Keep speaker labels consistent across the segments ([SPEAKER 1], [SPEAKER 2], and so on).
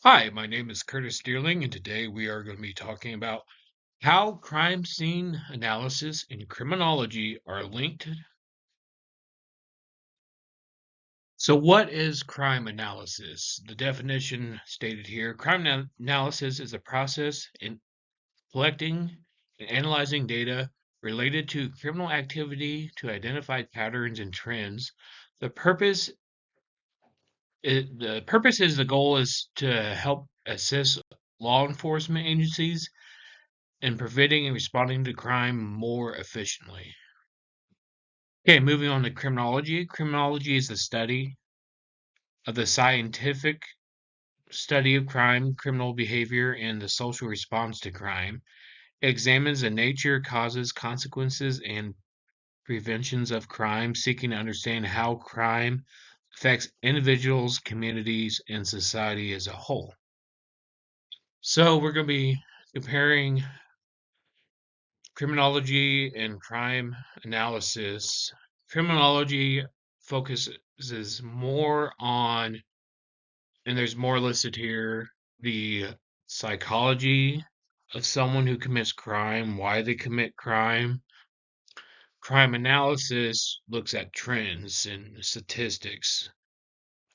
[SPEAKER 1] Hi, my name is Curtis Steerling, and today we are going to be talking about how crime scene analysis and criminology are linked. So, what is crime analysis? The definition stated here analysis is a process in collecting and analyzing data related to criminal activity to identify patterns and trends. The purpose the goal is to help assist law enforcement agencies and preventing and responding to crime more efficiently. Okay, moving on to criminology. Criminology is the study of the scientific study of crime, criminal behavior, and the social response to crime. It examines the nature, causes, consequences, and preventions of crime, seeking to understand how crime affects individuals, communities, and society as a whole. So, we're going to be comparing criminology and crime analysis. Criminology focuses more on, and there's more listed here, the psychology of someone who commits crime, why they commit crime. Crime analysis looks at trends and statistics,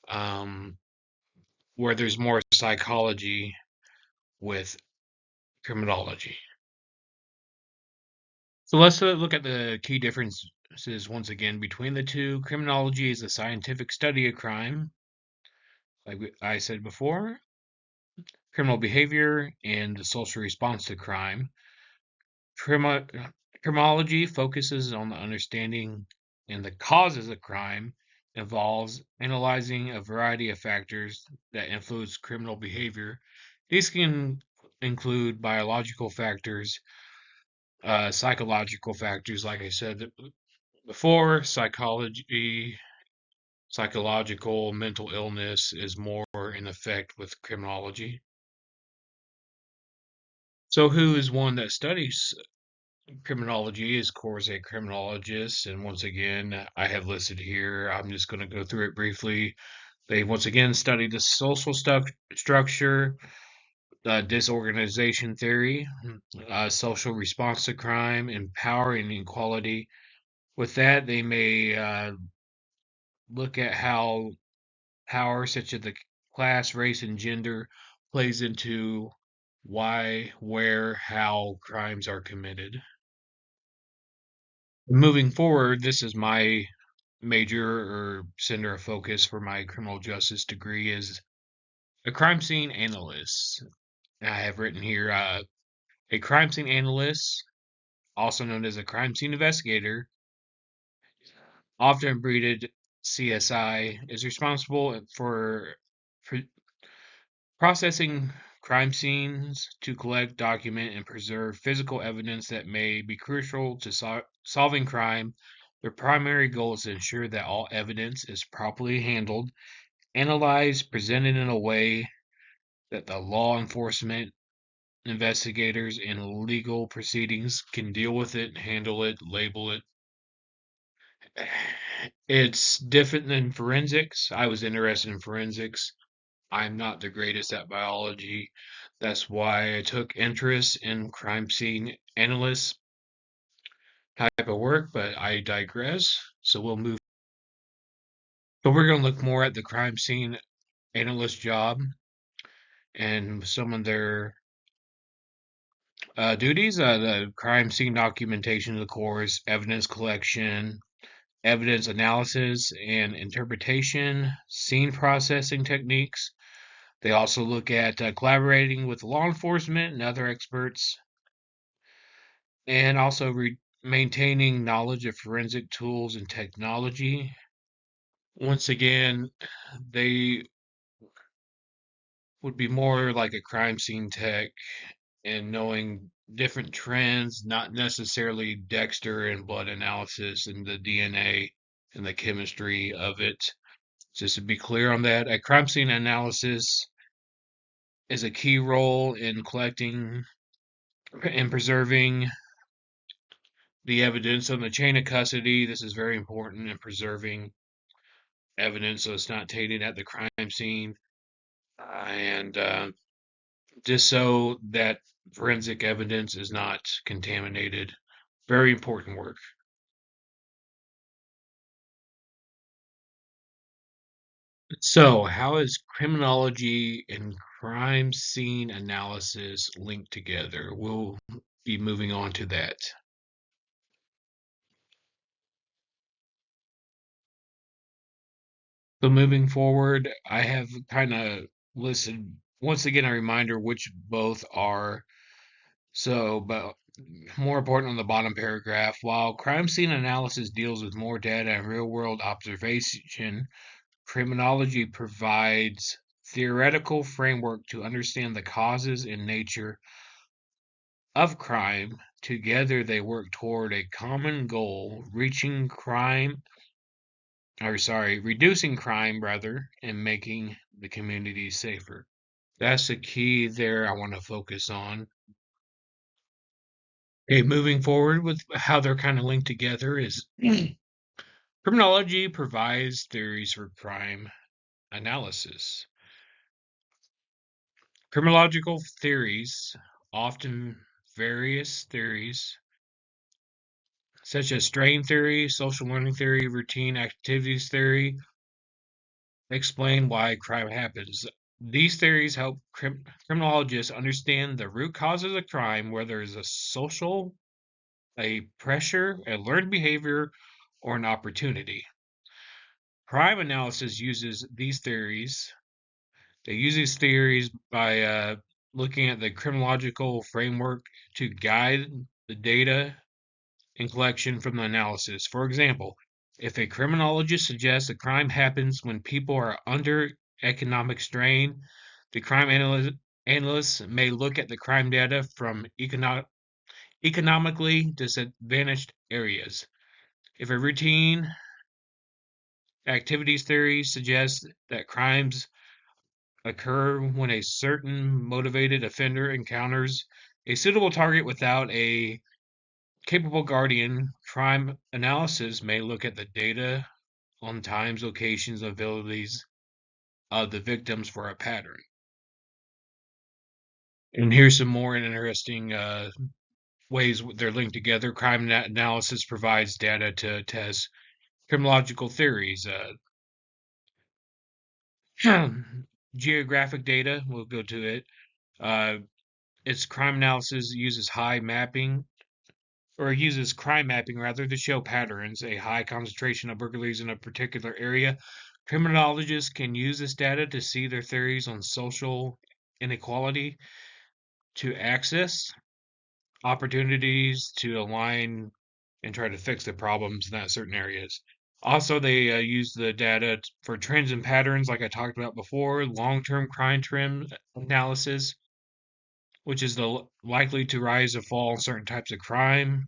[SPEAKER 1] um, where there's more psychology with criminology. So let's look at the key differences once again between the two. Criminology is a scientific study of crime, like I said before, criminal behavior, and the social response to crime. Crimi- Criminology focuses on the understanding and the causes of crime, involves analyzing a variety of factors that influence criminal behavior. These can include biological factors, psychological factors, like I said before, psychological, mental illness is more in effect with criminology. So, who is one that studies criminology? Is, of course, a criminologist. And once again, I have listed here, I'm just going to go through it briefly. They once again study the social structure, disorganization theory, social response to crime, and power and inequality. With that, they may look at how power, such as the class, race, and gender, plays into why, where, how crimes are committed. Moving forward, this is my major or center of focus for my criminal justice degree is a crime scene analyst. I have written here a crime scene analyst, also known as a crime scene investigator, often abbreviated CSI, is responsible for processing crime scenes to collect, document, and preserve physical evidence that may be crucial to solving crime. Their primary goal is to ensure that all evidence is properly handled, analyzed, presented in a way that the law enforcement, investigators, and legal proceedings can deal with it, handle it, label it. It's different than forensics. I was interested in forensics. I'm not the greatest at biology. That's why I took interest in crime scene analyst type of work, but I digress. So we'll move. So we're going to look more at the crime scene analyst job and some of their duties. The crime scene documentation of the course, evidence collection, evidence analysis and interpretation, scene processing techniques. They also look at collaborating with law enforcement and other experts and also maintaining knowledge of forensic tools and technology. Once again, they would be more like a crime scene tech and knowing different trends, not necessarily Dexter and blood analysis and the DNA and the chemistry of it. Just to be clear on that, a crime scene analysis is a key role in collecting and preserving the evidence on the chain of custody. This is very important in preserving evidence so it's not tainted at the crime scene. and just so that forensic evidence is not contaminated. Very important work. So, how is criminology and crime scene analysis linked together? We'll be moving on to that. So, moving forward, I have kind of listed once again a reminder which both are. So, but more important on the bottom paragraph, while crime scene analysis deals with more data and real world observation, criminology provides theoretical framework to understand the causes and nature of crime. Together, they work toward a common goal, reducing crime rather, and making the community safer. That's the key there I want to focus on. Okay, moving forward with how they're kind of linked together is criminology provides theories for crime analysis. Criminological theories, often various theories, such as strain theory, social learning theory, routine activities theory, explain why crime happens. These theories help criminologists understand the root causes of crime, whether it's a social, a pressure, a learned behavior, or an opportunity. Crime analysis uses these theories. They use these theories by looking at the criminological framework to guide the data and collection from the analysis. For example, if a criminologist suggests a crime happens when people are under economic strain, the analysts may look at the crime data from economically disadvantaged areas. If a routine activities theory suggests that crimes occur when a certain motivated offender encounters a suitable target without a capable guardian, crime analysis may look at the data on times, locations, abilities of the victims for a pattern. And here's some more interesting ways they're linked together. Crime analysis provides data to test criminological theories. Geographic data, we'll go to it. Uh, its crime analysis uses crime mapping rather to show patterns, a high concentration of burglaries in a particular area. Criminologists can use this data to see their theories on social inequality, to access opportunities to align and try to fix the problems in that certain areas. Also, they use the data for trends and patterns, like I talked about before, long-term crime trend analysis, which is the likely to rise or fall in certain types of crime.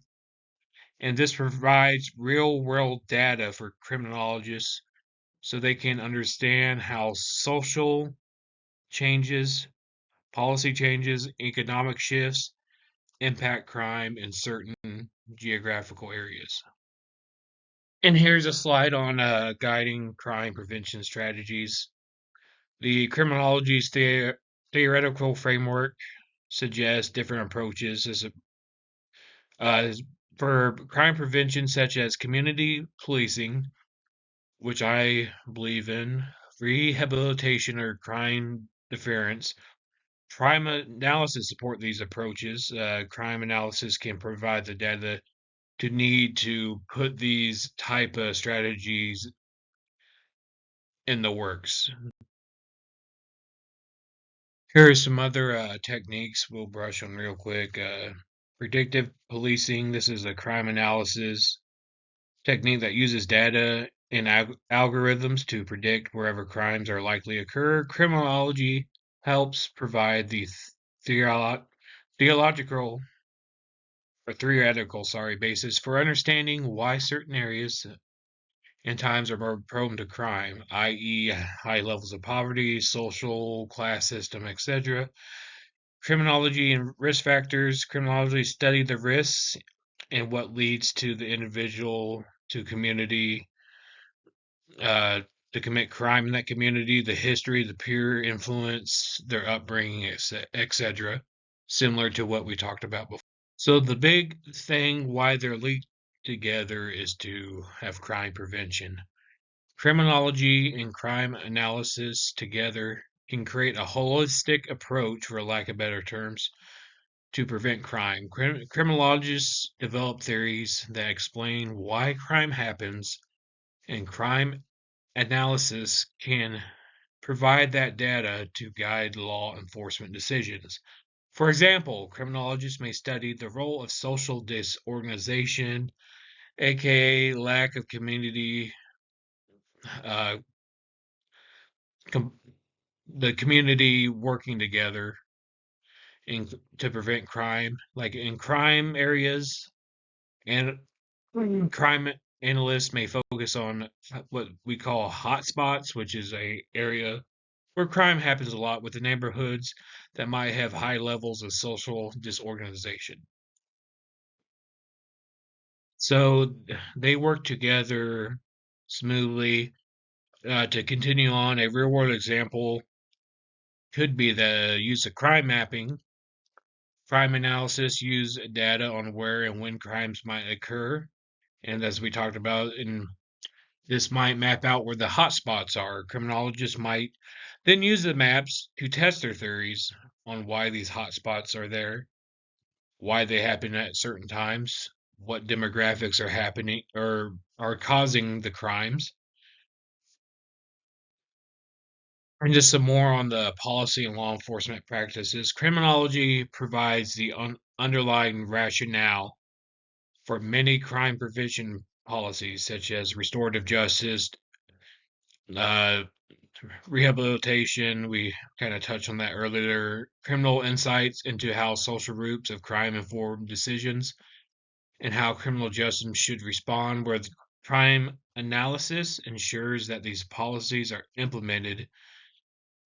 [SPEAKER 1] And this provides real-world data for criminologists so they can understand how social changes, policy changes, economic shifts impact crime in certain geographical areas. And here's a slide on guiding crime prevention strategies. The criminology's theoretical framework suggests different approaches uh, for crime prevention, such as community policing, which I believe in, rehabilitation or crime deterrence. Crime analysis support these approaches. Crime analysis can provide the data to need to put these type of strategies in the works. Here are some other techniques we'll brush on real quick. Predictive policing. This is a crime analysis technique that uses data and algorithms to predict wherever crimes are likely to occur. Criminology helps provide the theological basis for understanding why certain areas and times are more prone to crime, i.e., high levels of poverty, social class system, etc. Criminology and risk factors. Criminology study the risks and what leads to the individual to community to commit crime in that community, the history, the peer influence, their upbringing, etc. Similar to what we talked about before. So the big thing why they're linked together is to have crime prevention. Criminology and crime analysis together can create a holistic approach, for lack of better terms, to prevent crime. Criminologists develop theories that explain why crime happens, and crime analysis can provide that data to guide law enforcement decisions. For example, criminologists may study the role of social disorganization, aka lack of community, uh, com- the community working together in, to prevent crime, like in crime areas, and crime analysts may focus on what we call hotspots, which is a area where crime happens a lot with the neighborhoods that might have high levels of social disorganization. So they work together smoothly. To continue on, a real world example could be the use of crime mapping. Crime analysis use data on where and when crimes might occur. And as we talked about, this might map out where the hotspots are. Criminologists might then use the maps to test their theories on why these hotspots are there, why they happen at certain times, what demographics are happening or are causing the crimes, and just some more on the policy and law enforcement practices. Criminology provides the underlying rationale for many crime prevention policies, such as restorative justice, uh, rehabilitation. We kind of touched on that earlier. Criminal insights into how social groups of crime inform decisions and how criminal justice should respond, where the crime analysis ensures that these policies are implemented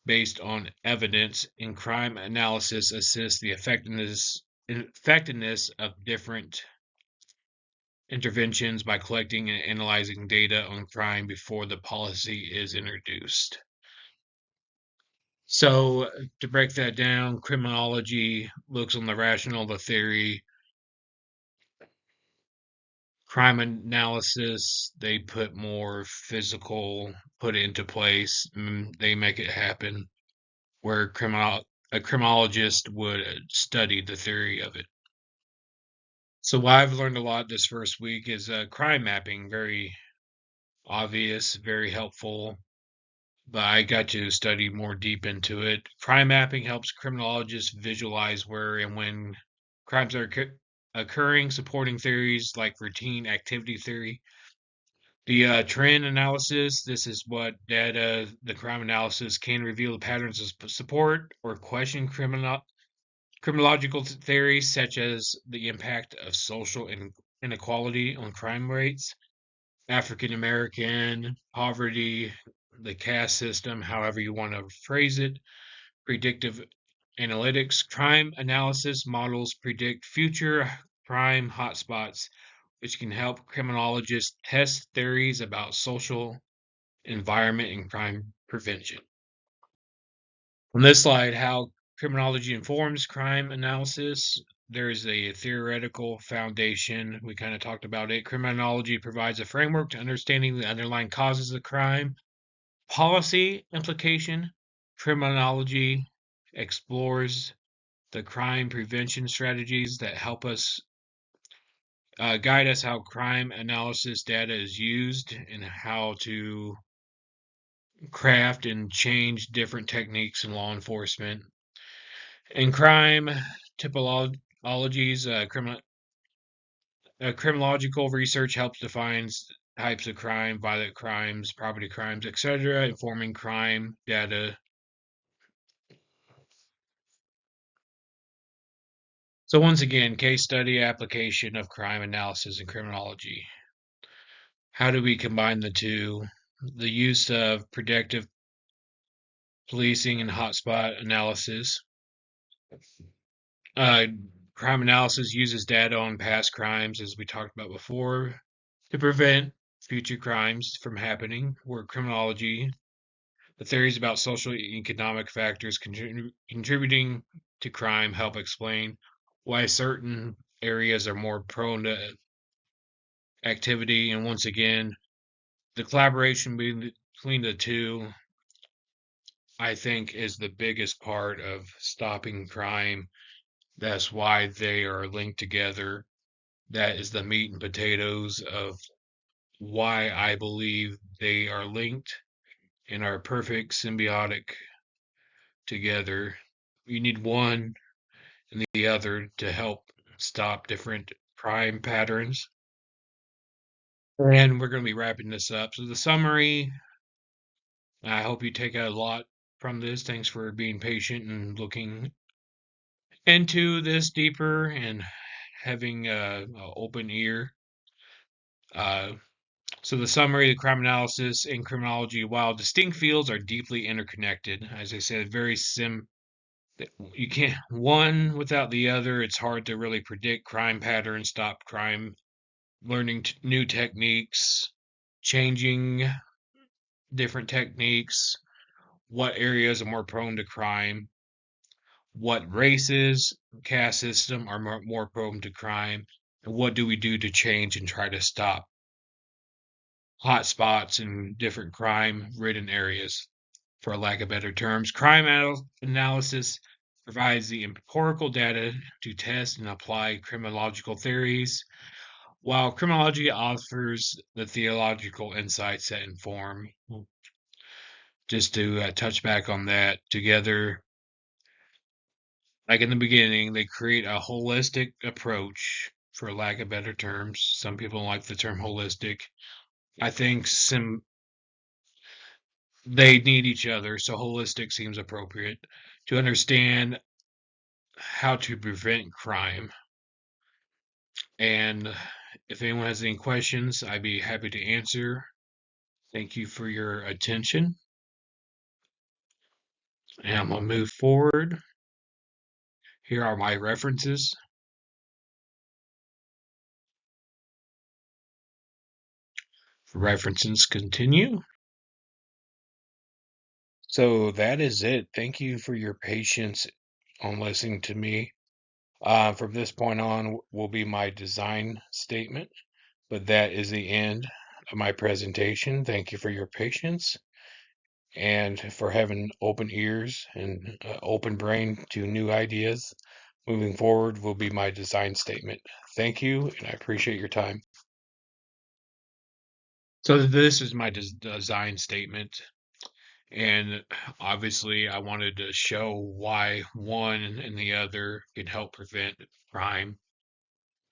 [SPEAKER 1] based on evidence, and crime analysis assists the effectiveness of different interventions by collecting and analyzing data on crime before the policy is introduced. So, to break that down, criminology looks on the rational, the theory. Crime analysis, they put more physical, put it into place, they make it happen. Where a criminologist would study the theory of it. So what I've learned a lot this first week is crime mapping, very obvious, very helpful, but I got to study more deep into it. Crime mapping helps criminologists visualize where and when crimes are occurring, supporting theories like routine activity theory. The trend analysis, this is what data, the crime analysis can reveal the patterns of support or question criminological theories such as the impact of social inequality on crime rates, African American, poverty, the caste system, however you want to phrase it, predictive analytics, crime analysis models predict future crime hotspots, which can help criminologists test theories about social environment and crime prevention. On this slide, how criminology informs crime analysis. There is a theoretical foundation. We kind of talked about it. Criminology provides a framework to understanding the underlying causes of crime. Policy implication. Criminology explores the crime prevention strategies that help us guide us how crime analysis data is used and how to craft and change different techniques in law enforcement. In crime typologies, criminological research helps define types of crime, violent crimes, property crimes, etc., informing crime data. So once again, case study application of crime analysis and criminology. How do we combine the two? The use of predictive policing and hotspot analysis. Uh, Crime analysis uses data on past crimes, as we talked about before, to prevent future crimes from happening, where criminology, the theories about social and economic factors contributing to crime help explain why certain areas are more prone to activity. And once again, the collaboration between the two, I think, is the biggest part of stopping crime. That's why they are linked together. That is the meat and potatoes of why I believe they are linked and are perfect symbiotic together. You need one and the other to help stop different crime patterns. And we're going to be wrapping this up. So, the summary, I hope you take a lot from this. Thanks for being patient and looking into this deeper and having a open ear. Uh, so, the summary, the crime analysis and criminology, while distinct fields, are deeply interconnected. As I said, very you can't one without the other. It's hard to really predict crime patterns, stop crime, learning new techniques, changing different techniques, what areas are more prone to crime, what races, caste system are more prone to crime, and what do we do to change and try to stop hot spots in different crime ridden areas. For lack of better terms, crime analysis provides the empirical data to test and apply criminological theories, while criminology offers the theological insights that inform. Just to touch back on that, together, like in the beginning, they create a holistic approach, for lack of better terms. Some people don't like the term holistic. I think they need each other, so holistic seems appropriate to understand how to prevent crime. And if anyone has any questions, I'd be happy to answer. Thank you for your attention. And I'm going to move forward. Here are my references. References continue. So that is it. Thank you for your patience on listening to me. From this point on will be my design statement, but that is the end of my presentation. Thank you for your patience and for having open ears and open brain to new ideas. Moving forward will be my design statement. Thank you, and I appreciate your time. So this is my design statement. And obviously, I wanted to show why one and the other can help prevent crime.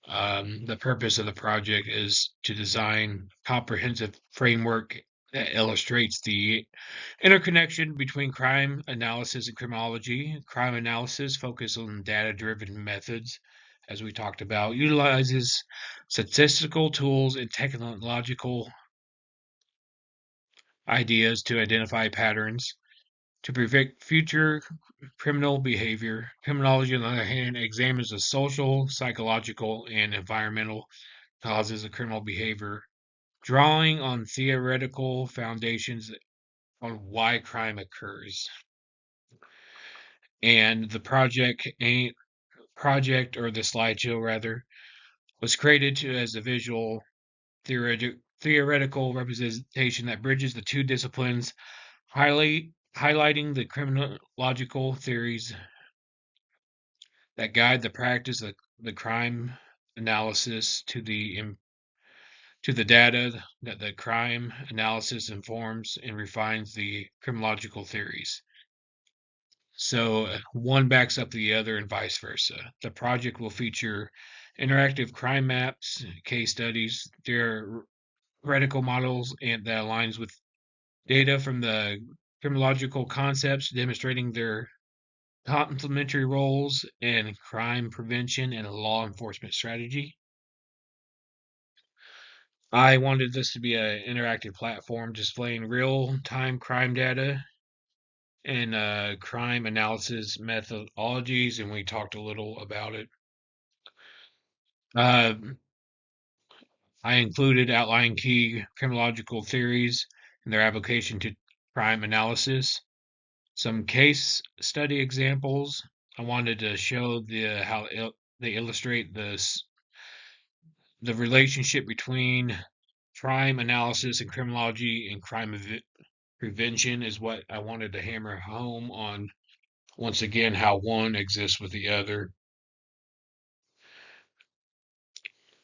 [SPEAKER 1] The purpose of the project is to design a comprehensive framework that illustrates the interconnection between crime analysis and criminology. Crime analysis focuses on data-driven methods, as we talked about, utilizes statistical tools and technological ideas to identify patterns to prevent future criminal behavior. Criminology, on the other hand, examines the social, psychological, and environmental causes of criminal behavior, drawing on theoretical foundations on why crime occurs. And the project or the slideshow rather was created as a visual theoretical representation that bridges the two disciplines, highlighting the criminological theories that guide the practice of the crime analysis to the data that the crime analysis informs and refines the criminological theories. So one backs up the other and vice versa. The project will feature interactive crime maps, case studies, theoretical models, and that aligns with data from the criminological concepts, demonstrating their complementary roles in crime prevention and law enforcement strategy. I wanted this to be an interactive platform displaying real-time crime data and crime analysis methodologies, and we talked a little about it. Uh, I included outlining key criminological theories and their application to crime analysis. Some case study examples. I wanted to show how they illustrate the relationship between crime analysis and criminology and prevention is what I wanted to hammer home on once again how one exists with the other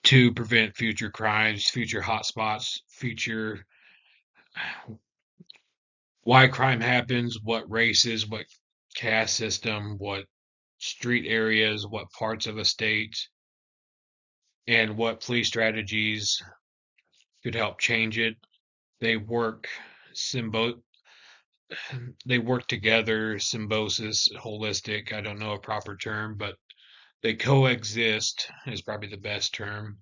[SPEAKER 1] to prevent future crimes, future hotspots, future why crime happens, what races, what caste system, what street areas, what parts of a state, and what police strategies could help change it. They work symbo they work together, symbiosis, holistic, I don't know a proper term, but they coexist is probably the best term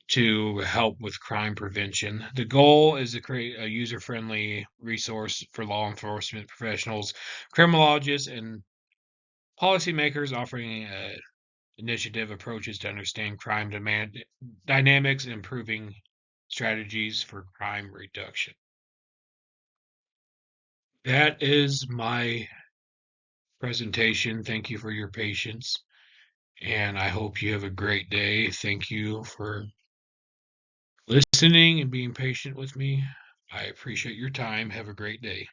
[SPEAKER 1] to help with crime prevention. The goal is to create a user-friendly resource for law enforcement professionals, criminologists, and policymakers offering initiative approaches to understand crime demand dynamics and improving strategies for crime reduction. That is my presentation. Thank you for your patience, and I hope you have a great day. Thank you for listening and being patient with me. I appreciate your time. Have a great day.